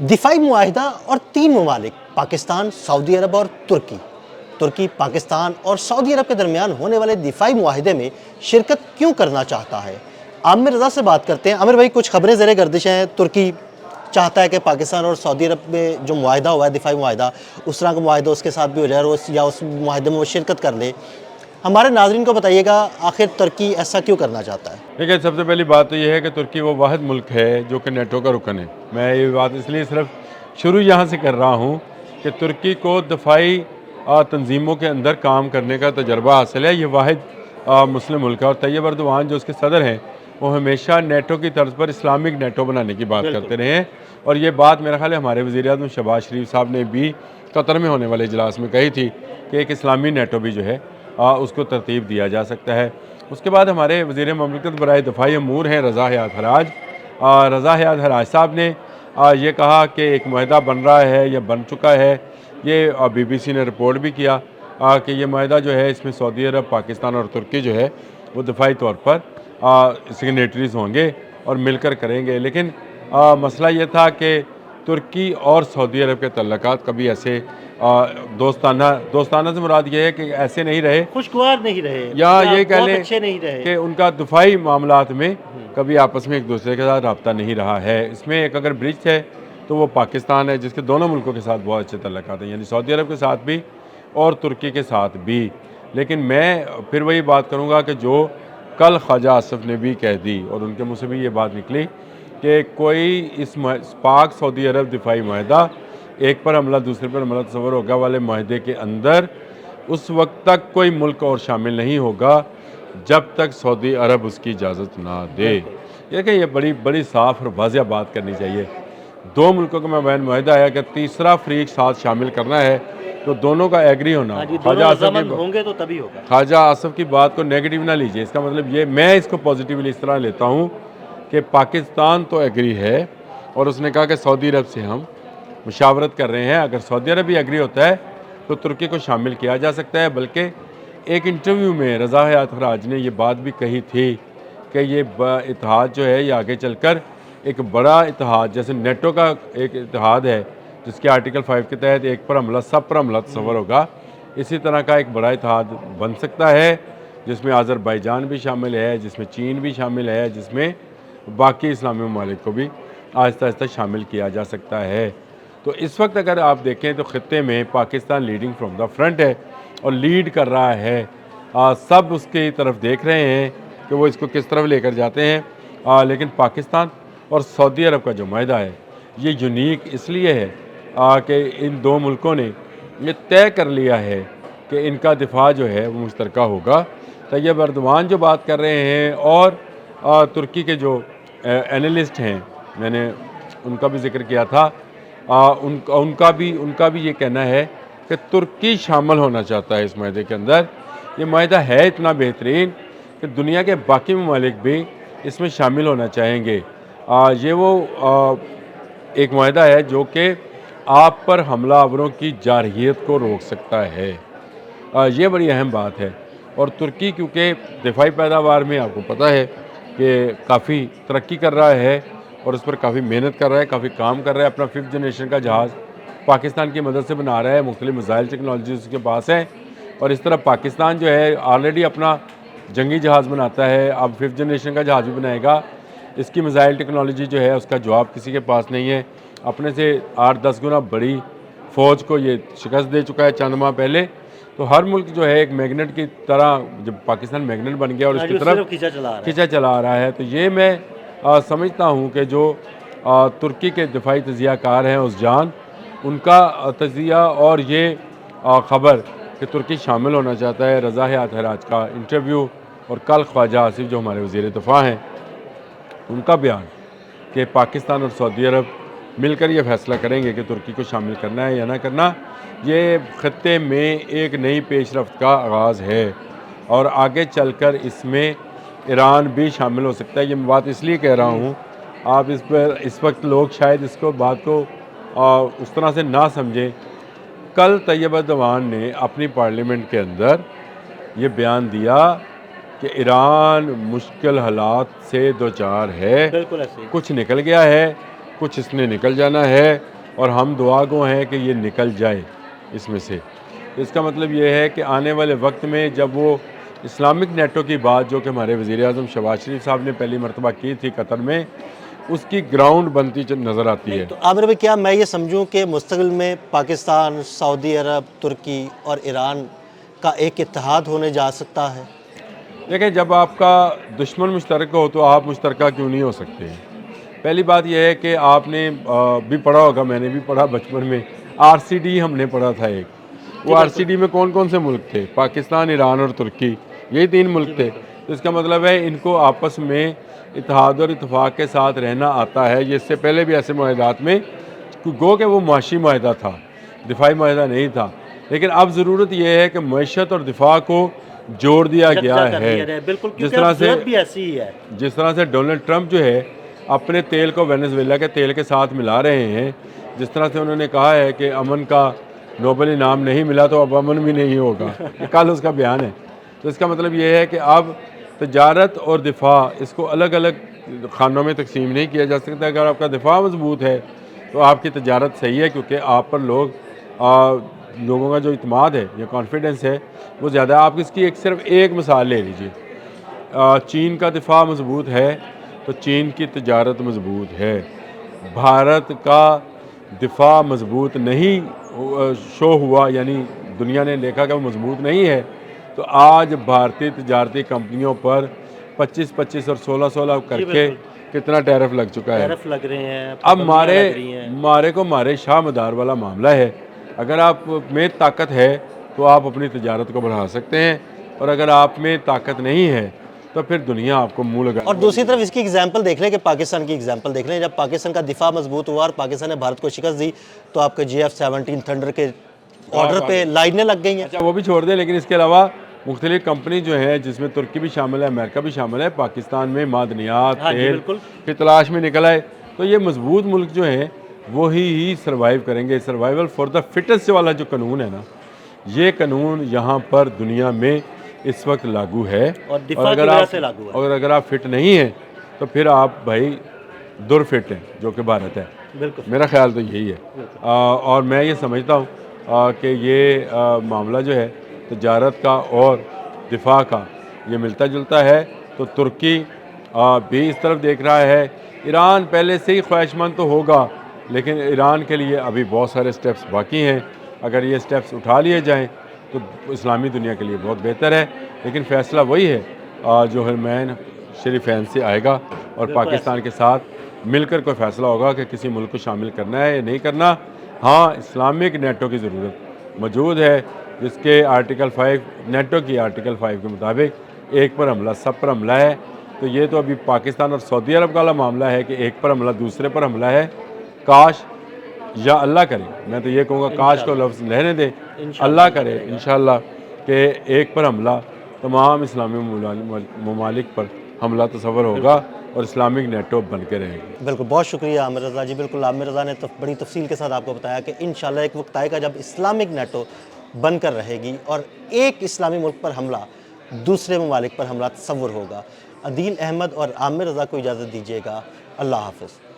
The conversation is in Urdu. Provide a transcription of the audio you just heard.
دفاعی معاہدہ اور 3 ممالک پاکستان، سعودی عرب اور ترکی پاکستان اور سعودی عرب کے درمیان ہونے والے دفاعی معاہدے میں شرکت کیوں کرنا چاہتا ہے؟ عامر رضا سے بات کرتے ہیں۔ عامر بھائی، کچھ خبریں زیر گردش ہیں، ترکی چاہتا ہے کہ پاکستان اور سعودی عرب میں جو معاہدہ ہوا ہے دفاعی معاہدہ، اس طرح کا معاہدہ اس کے ساتھ بھی ہو جائے اور یا اس معاہدے میں وہ شرکت کر لے۔ ہمارے ناظرین کو بتائیے گا آخر ترکی ایسا کیوں کرنا چاہتا ہے؟ دیکھیں، سب سے پہلی بات تو یہ ہے کہ ترکی وہ واحد ملک ہے جو کہ نیٹو کا رکن ہے۔ میں یہ بات اس لیے صرف شروع یہاں سے کر رہا ہوں کہ ترکی کو دفاعی تنظیموں کے اندر کام کرنے کا تجربہ حاصل ہے۔ یہ واحد مسلم ملک ہے، اور طیب اردوان جو اس کے صدر ہیں وہ ہمیشہ نیٹو کی طرز پر اسلامک نیٹو بنانے کی بات کرتے رہے ہیں، اور یہ بات میرا خیال ہے ہمارے وزیر اعظم شہباز شریف صاحب نے بھی قطر میں ہونے والے اجلاس میں کہی تھی کہ ایک اسلامی نیٹو بھی جو ہے اس کو ترتیب دیا جا سکتا ہے۔ اس کے بعد ہمارے وزیر مملکت برائے دفاعی امور ہیں رضا حیات حراج صاحب نے یہ کہا کہ ایک معاہدہ بن رہا ہے یا بن چکا ہے۔ یہ بی بی سی نے رپورٹ بھی کیا کہ یہ معاہدہ جو ہے اس میں سعودی عرب، پاکستان اور ترکی جو ہے وہ دفاعی طور پر سگنیٹریز ہوں گے اور مل کر کریں گے، لیکن مسئلہ یہ تھا کہ ترکی اور سعودی عرب کے تعلقات کبھی ایسے دوستانہ سے مراد یہ ہے کہ ایسے نہیں رہے، خوشگوار نہیں رہے یا یہ کہہ لیں اچھے نہیں رہے کہ ان کا دفاعی معاملات میں کبھی آپس میں ایک دوسرے کے ساتھ رابطہ نہیں رہا ہے۔ اس میں ایک اگر برج ہے تو وہ پاکستان ہے، جس کے دونوں ملکوں کے ساتھ بہت اچھے تعلقات ہیں، یعنی سعودی عرب کے ساتھ بھی اور ترکی کے ساتھ بھی۔ لیکن میں پھر وہی بات کروں گا کہ جو کل خواجہ آصف نے بھی کہہ دی اور ان کے منہ سے بھی یہ بات نکلی کہ کوئی اس پاک سعودی عرب دفاعی معاہدہ، ایک پر حملہ دوسرے پر حملہ تصور ہوگا والے معاہدے کے اندر اس وقت تک کوئی ملک اور شامل نہیں ہوگا جب تک سعودی عرب اس کی اجازت نہ دے۔ یہ بڑی صاف اور واضح بات کرنی چاہیے۔ دو ملکوں کا مابین معاہدہ ہے، اگر تیسرا فریق ساتھ شامل کرنا ہے تو دونوں کا ایگری ہونا۔ ہوں گے تو تبھی ہوگا۔ خواجہ آصف کی بات کو نیگیٹو نہ لیجئے، اس کا مطلب یہ، میں اس کو پازیٹیولی اس طرح لیتا ہوں کہ پاکستان تو ایگری ہے اور اس نے کہا کہ سعودی عرب سے ہم مشاورت کر رہے ہیں، اگر سعودی عرب بھی ایگری ہوتا ہے تو ترکی کو شامل کیا جا سکتا ہے۔ بلکہ ایک انٹرویو میں رضا حیات حراج نے یہ بات بھی کہی تھی کہ یہ اتحاد جو ہے یہ آگے چل کر ایک بڑا اتحاد، جیسے نیٹو کا ایک اتحاد ہے جس کے آرٹیکل 5 کے تحت ایک پر حملہ سب پر حملہ تصور ہوگا، اسی طرح کا ایک بڑا اتحاد بن سکتا ہے جس میں آذربائیجان بھی شامل ہے، جس میں چین بھی شامل ہے، جس میں باقی اسلامی ممالک کو بھی آہستہ آہستہ شامل کیا جا سکتا ہے۔ تو اس وقت اگر آپ دیکھیں تو خطے میں Pakistan leading from the front ہے اور لیڈ کر رہا ہے، سب اس کی طرف دیکھ رہے ہیں کہ وہ اس کو کس طرف لے کر جاتے ہیں۔ لیکن پاکستان اور سعودی عرب کا جو معاہدہ ہے یہ یونیک اس لیے ہے کہ ان دو ملکوں نے یہ طے کر لیا ہے کہ ان کا دفاع جو ہے وہ مشترکہ ہوگا۔ طیب اردوان جو بات کر رہے ہیں اور ترکی کے جو اینالسٹ ہیں، میں نے ان کا بھی ذکر کیا تھا، ان کا بھی یہ کہنا ہے کہ ترکی شامل ہونا چاہتا ہے اس معاہدے کے اندر۔ یہ معاہدہ ہے اتنا بہترین کہ دنیا کے باقی ممالک بھی اس میں شامل ہونا چاہیں گے۔ یہ وہ ایک معاہدہ ہے جو کہ آپ پر حملہ آوروں کی جارحیت کو روک سکتا ہے۔ یہ بڑی اہم بات ہے، اور ترکی کیونکہ دفاعی پیداوار میں آپ کو پتہ ہے کہ کافی ترقی کر رہا ہے اور اس پر کافی محنت کر رہا ہے، کافی کام کر رہا ہے۔ اپنا 5th جنریشن کا جہاز پاکستان کی مدد سے بنا رہا ہے، مختلف میزائل ٹیکنالوجیز اس کے پاس ہیں، اور اس طرح پاکستان جو ہے آلریڈی اپنا جنگی جہاز بناتا ہے، اب 5th جنریشن کا جہاز بھی بنائے گا۔ اس کی میزائل ٹیکنالوجی جو ہے اس کا جواب کسی کے پاس نہیں ہے، اپنے سے 8-10 گنا بڑی فوج کو یہ شکست دے چکا ہے چند ماہ پہلے۔ تو ہر ملک جو ہے ایک میگنٹ کی طرح، جب پاکستان میگنٹ بن گیا اور اس کی طرف کھینچا چلا رہا ہے، تو یہ میں سمجھتا ہوں کہ جو ترکی کے دفاعی تجزیہ کار ہیں اس جان، ان کا تجزیہ اور یہ خبر کہ ترکی شامل ہونا چاہتا ہے، رضا حیات حراج کا انٹرویو اور کل خواجہ آصف جو ہمارے وزیر دفاع ہیں ان کا بیان کہ پاکستان اور سعودی عرب مل کر یہ فیصلہ کریں گے کہ ترکی کو شامل کرنا ہے یا نہ کرنا، یہ خطے میں ایک نئی پیش رفت کا آغاز ہے، اور آگے چل کر اس میں ایران بھی شامل ہو سکتا ہے۔ یہ میں بات اس لیے کہہ رہا ہوں، آپ اس پر اس وقت لوگ شاید اس کو بات کو اس طرح سے نہ سمجھیں۔ کل طیب اردوان نے اپنی پارلیمنٹ کے اندر یہ بیان دیا کہ ایران مشکل حالات سے دوچار ہے، کچھ نکل گیا ہے، کچھ اس نے نکل جانا ہے اور ہم دعا گو ہیں کہ یہ نکل جائے اس میں سے. اس کا مطلب یہ ہے کہ آنے والے وقت میں جب وہ اسلامک نیٹو کی بات جو کہ ہمارے وزیر اعظم شہباز شریف صاحب نے پہلی مرتبہ کی تھی قطر میں، اس کی گراؤنڈ بنتی نظر آتی ہے. تو عامر بھائی، کیا میں یہ سمجھوں کہ مستقبل میں پاکستان، سعودی عرب، ترکی اور ایران کا ایک اتحاد ہونے جا سکتا ہے؟ دیکھیں، جب آپ کا دشمن مشترک ہو تو آپ مشترکہ کیوں نہیں ہو سکتے ہیں؟ پہلی بات یہ ہے کہ آپ نے بھی پڑھا ہوگا، میں نے بھی پڑھا بچپن میں، RCD ہم نے پڑھا تھا ایک. وہ RCD میں کون کون سے ملک تھے؟ پاکستان، ایران اور ترکی، یہی 3 ملک تھے. تو اس کا مطلب ہے ان کو آپس میں اتحاد اور اتفاق کے ساتھ رہنا آتا ہے. یہ اس سے پہلے بھی ایسے معاہدات میں گو کہ وہ معاشی معاہدہ تھا، دفاعی معاہدہ نہیں تھا. لیکن اب ضرورت یہ ہے کہ معیشت اور دفاع کو جوڑ دیا گیا ہے. بالکل، جس طرح سے بھی ایسی ہی ہے. جس طرح سے ڈونلڈ ٹرمپ جو ہے اپنے تیل کو وینزویلا کے تیل کے ساتھ ملا رہے ہیں، جس طرح سے انہوں نے کہا ہے کہ امن کا نوبل انعام نہیں ملا تو اب امن بھی نہیں ہوگا، یہ کل اس کا بیان ہے. تو اس کا مطلب یہ ہے کہ اب تجارت اور دفاع اس کو الگ الگ خانوں میں تقسیم نہیں کیا جا سکتا. اگر آپ کا دفاع مضبوط ہے تو آپ کی تجارت صحیح ہے، کیونکہ آپ پر لوگوں کا جو اعتماد ہے یا کانفیڈنس ہے وہ زیادہ ہے. آپ اس کی صرف ایک مثال لے لیجیے. چین کا دفاع مضبوط ہے تو چین کی تجارت مضبوط ہے. بھارت کا دفاع مضبوط نہیں شو ہوا، یعنی دنیا نے دیکھا کہ وہ مضبوط نہیں ہے، تو آج بھارتی تجارتی کمپنیوں پر 25 اور 16 کر کے کتنا ٹیرف لگ چکا ہے. لگ رہے ہیں، اب مارے کو مارے شاہ مدار والا معاملہ ہے. اگر آپ میں طاقت ہے تو آپ اپنی تجارت کو بڑھا سکتے ہیں، اور اگر آپ میں طاقت نہیں ہے تو پھر دنیا آپ کو منہ لگا. اور دوسری طرف اس کی ایگزامپل دیکھ لیں کہ پاکستان کی ایگزامپل دیکھ لیں. جب پاکستان کا دفاع مضبوط ہوا اور پاکستان نے بھارت کو شکست دی تو آپ کے GF-17 تھنڈر کے آرڈر پہ لائنیں لگ گئی ہیں. اچھا، وہ بھی چھوڑ دیں، لیکن اس کے علاوہ مختلف کمپنی جو ہیں جس میں ترکی بھی شامل ہے، امریکہ بھی شامل ہے، پاکستان میں معدنیات تیل کی تلاش میں نکل آئے. تو یہ مضبوط ملک جو ہیں وہی سروائیو کریں گے. سروائیول فار دا فٹسٹ والا جو قانون ہے نا، یہ قانون یہاں پر دنیا میں اس وقت لاگو ہے. اور اگر آپ فٹ نہیں ہیں تو پھر آپ بھائی در فٹ ہیں، جو کہ بھارت ہے. میرا خیال تو یہی ہے. اور میں یہ سمجھتا ہوں کہ یہ معاملہ جو ہے تجارت کا اور دفاع کا یہ ملتا جلتا ہے. تو ترکی بھی اس طرف دیکھ رہا ہے. ایران پہلے سے ہی خواہش مند تو ہوگا، لیکن ایران کے لیے ابھی بہت سارے سٹیپس باقی ہیں. اگر یہ سٹیپس اٹھا لیے جائیں تو اسلامی دنیا کے لیے بہت بہتر ہے. لیکن فیصلہ وہی ہے جو حرمین شریفین سے آئے گا، اور پاکستان کے ساتھ مل کر کوئی فیصلہ ہوگا کہ کسی ملک کو شامل کرنا ہے یا نہیں کرنا. ہاں، اسلامک نیٹو کی ضرورت موجود ہے، جس کے آرٹیکل 5 نیٹو کی آرٹیکل 5 کے مطابق ایک پر حملہ سب پر حملہ ہے. تو یہ تو ابھی پاکستان اور سعودی عرب کا معاملہ ہے کہ ایک پر حملہ دوسرے پر حملہ ہے. کاش یا اللہ کرے، میں تو یہ کہوں گا کاش کو لفظ رہنے دیں، اللہ کرے انشاءاللہ کہ ایک پر حملہ تمام اسلامی ممالک پر حملہ تصور ہوگا اور اسلامک نیٹو بن کے رہے گی. بالکل، بہت شکریہ عامر رضا جی. بالکل، عامر رضا نے بڑی تفصیل کے ساتھ آپ کو بتایا کہ انشاءاللہ ایک وقت آئے گا جب اسلامک نیٹو بن کر رہے گی اور ایک اسلامی ملک پر حملہ دوسرے ممالک پر حملہ تصور ہوگا. عدیل احمد اور عامر رضا کو اجازت دیجیے گا. اللہ حافظ.